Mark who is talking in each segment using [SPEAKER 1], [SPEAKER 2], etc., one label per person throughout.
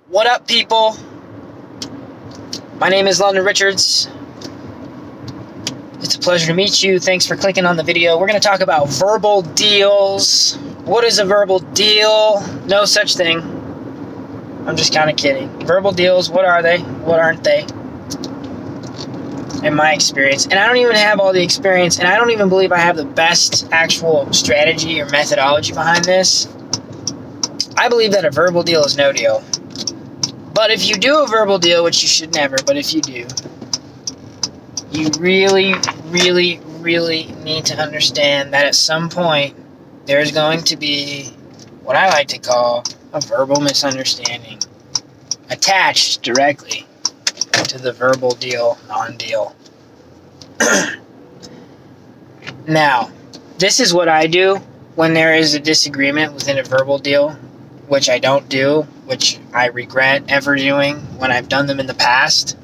[SPEAKER 1] What up, people? My name is London Richards. It's a pleasure to meet you. Thanks for clicking on the video. We're going to talk about verbal deals. What is a verbal deal? No such thing. I'm just kind of kidding. Verbal deals, what are they? What aren't they? In my experience. And I don't even have all the experience, and I don't even believe I have the best actual strategy or methodology behind this. I believe that a verbal deal is no deal. But if you do a verbal deal, which you should never, but if you do, you really, really, really need to understand that at some point, there's going to be what I like to call a verbal misunderstanding attached directly to the verbal deal, non-deal. Now, this is what I do when there is a disagreement within a verbal deal, which I don't do, which I regret ever doing when I've done them in the past.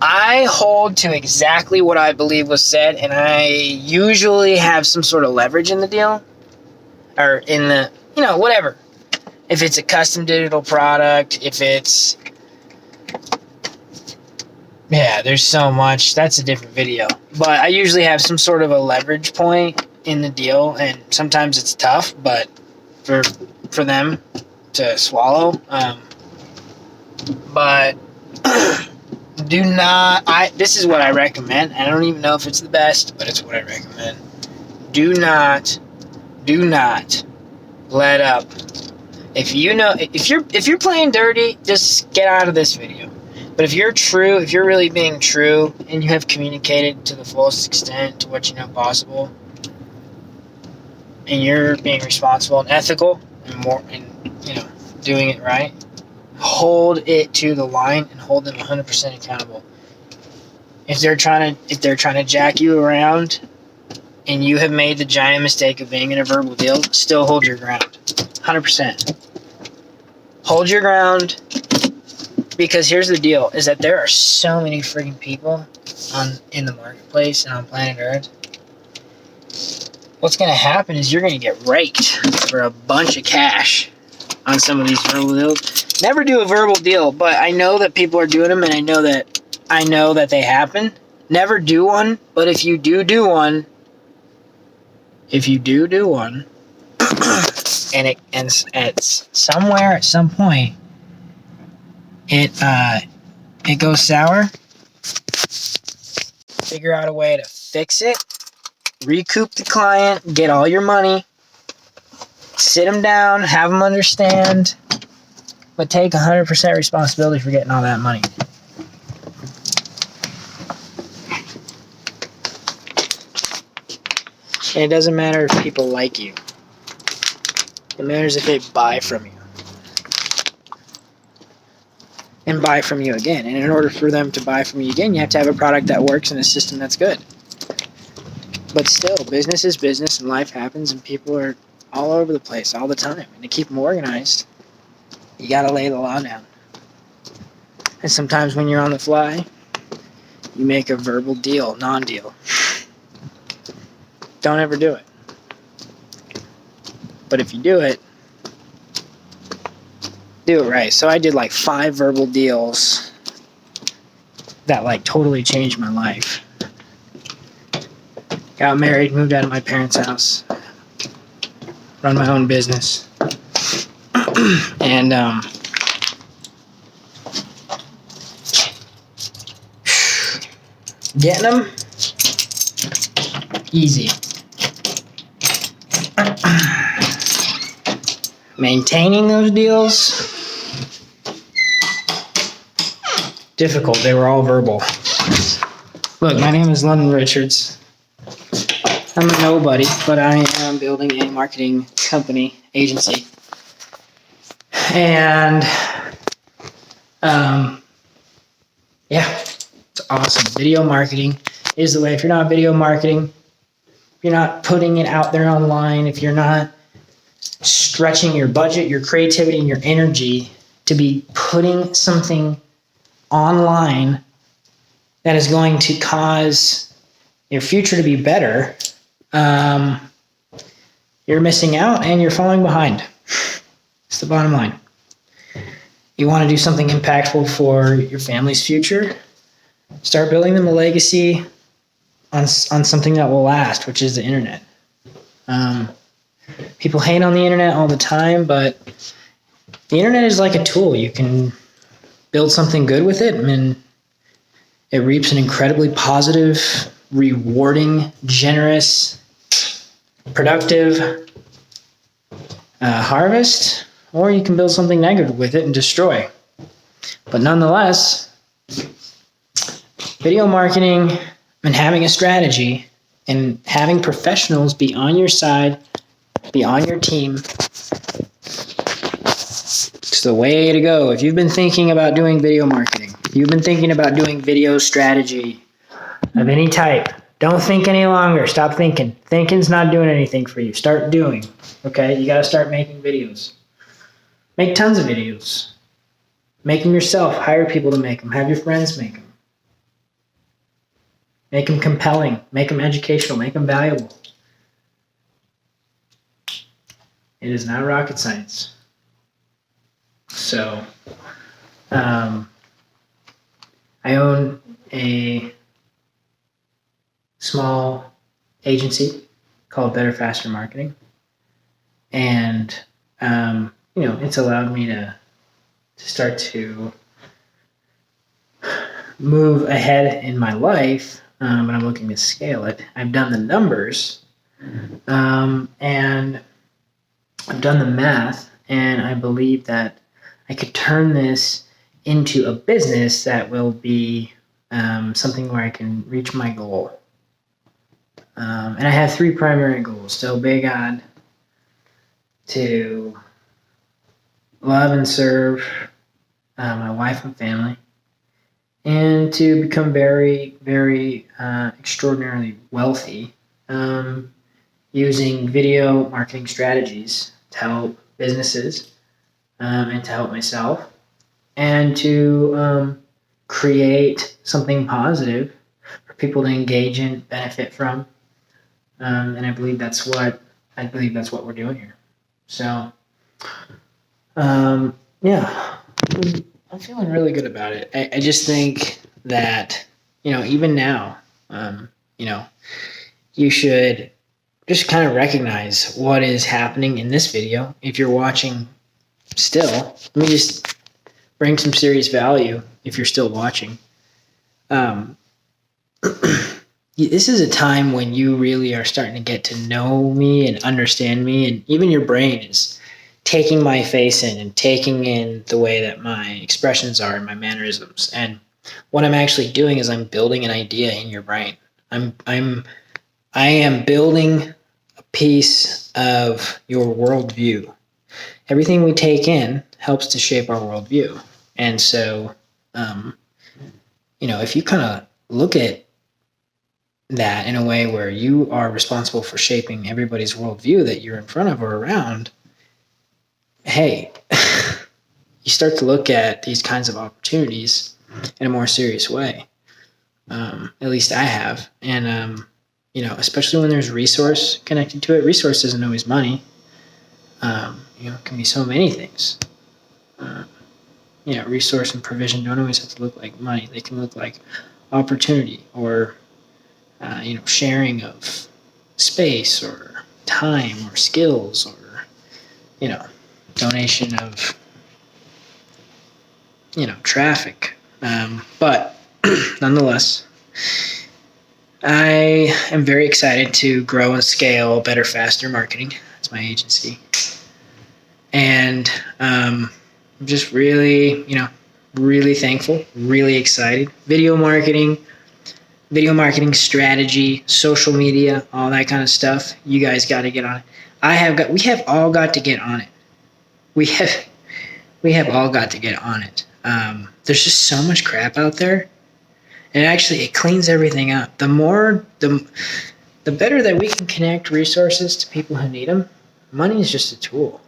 [SPEAKER 1] I hold to exactly what I believe was said, and I usually have some sort of leverage in the deal, or in the, whatever. If it's a custom digital product, if it's, there's so much. That's a different video. But I usually have some sort of a leverage point in the deal, and sometimes it's tough, but for them to swallow. But this is what I recommend. I don't even know if it's the best, but it's what I recommend. Do not let up. If you're playing dirty, just get out of this video. But if you're really being true, and you have communicated to the fullest extent to what you know possible, and you're being responsible and ethical, and doing it right, hold it to the line and hold them 100% accountable. If they're trying to jack you around, and you have made the giant mistake of being in a verbal deal, still hold your ground, 100%. Hold your ground. Because here's the deal, is that there are so many freaking people in the marketplace and on planet Earth. What's going to happen is you're going to get raked for a bunch of cash on some of these verbal deals. Never do a verbal deal, but I know that people are doing them, and I know that they happen. Never do one, but if you do one, and somewhere at some point, it goes sour, figure out a way to fix it, recoup the client, get all your money, sit them down, have them understand, but take 100% responsibility for getting all that money. And it doesn't matter if people like you. It matters if they buy from you. And buy from you again. And in order for them to buy from you again, you have to have a product that works and a system that's good. But still, business is business, and life happens, and people are all over the place all the time. And to keep them organized, you gotta lay the law down. And sometimes when you're on the fly, you make a verbal deal, non-deal. Don't ever do it. But if you do it right. So I did 5 verbal deals that totally changed my life. Got married, moved out of my parents' house, run my own business, and getting them easy. Maintaining those deals, difficult. They were all verbal. Look, my name is London Richards. I'm a nobody, but I am building a marketing company, agency. And, it's awesome. Video marketing is the way. If you're not video marketing, if you're not putting it out there online, if you're not stretching your budget, your creativity, and your energy to be putting something online that is going to cause your future to be better, you're missing out and you're falling behind. It's the bottom line. You want to do something impactful for your family's future? Start building them a legacy on something that will last, which is the internet. People hate on the internet all the time, but the internet is like a tool. You can build something good with it, and it reaps an incredibly positive, rewarding, generous, productive harvest, or you can build something negative with it and destroy. But nonetheless, video marketing and having a strategy and having professionals be on your side, be on your team, it's the way to go. If you've been thinking about doing video marketing, you've been thinking about doing video strategy of any type, don't think any longer. Stop thinking. Thinking's not doing anything for you. Start doing. Okay? You got to start making videos. Make tons of videos. Make them yourself. Hire people to make them. Have your friends make them. Make them compelling. Make them educational. Make them valuable. It is not rocket science. So, I own a small agency called Better Faster Marketing, and it's allowed me to start to move ahead in my life, but I'm looking to scale it. I've done the numbers, and I've done the math, and I believe that I could turn this into a business that will be something where I can reach my goal. And I have 3 primary goals: to obey God, to love and serve my wife and family, and to become very, very extraordinarily wealthy using video marketing strategies to help businesses and to help myself, and to create something positive for people to engage in, benefit from. And I believe that's what we're doing here. So, yeah, I'm feeling really good about it. I just think that, even now, you should just kind of recognize what is happening in this video. If you're watching still, let me just bring some serious value if you're still watching. This is a time when you really are starting to get to know me and understand me, and even your brain is taking my face in and taking in the way that my expressions are and my mannerisms. And what I'm actually doing is I'm building an idea in your brain. I am building a piece of your worldview. Everything we take in helps to shape our worldview. And so, if you kind of look at that in a way where you are responsible for shaping everybody's worldview that you're in front of or around, hey, you start to look at these kinds of opportunities in a more serious way. At least I have. And, especially when there's resource connected to it. Resource isn't always money. It can be so many things. Resource and provision don't always have to look like money. They can look like opportunity, or sharing of space or time or skills, or donation of traffic. But nonetheless, I am very excited to grow and scale Better Faster Marketing. That's my agency. And I'm just really, really thankful, really excited. Video marketing strategy, social media, all that kind of stuff. You guys got to get on it. We have all got to get on it. We have all got to get on it. There's just so much crap out there. And actually, it cleans everything up. The better that we can connect resources to people who need them. Money is just a tool.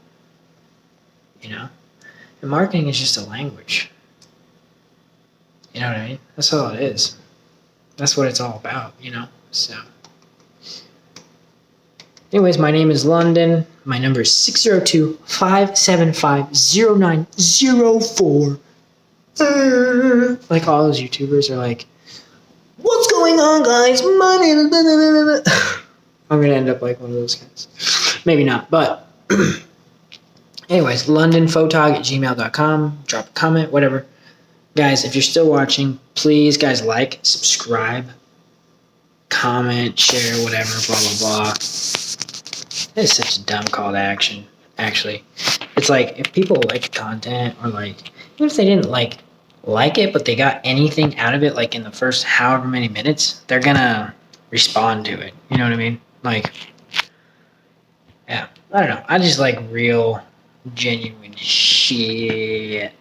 [SPEAKER 1] And marketing is just a language. You know what I mean? That's all it is. That's what it's all about, So Anyways, my name is London. My number is 602-575-0904. Like all those YouTubers are like, what's going on, guys? My name is... I'm going to end up like one of those guys. Maybe not, but... Anyways, londonphotog@gmail.com. Drop a comment, whatever. Guys, if you're still watching, please, guys, like, subscribe, comment, share, whatever, blah, blah, blah. That is such a dumb call to action, actually. It's like, if people like content, or like, even if they didn't like it, but they got anything out of it, like in the first however many minutes, they're gonna respond to it. You know what I mean? Like, yeah, I don't know. I just like real, genuine shit.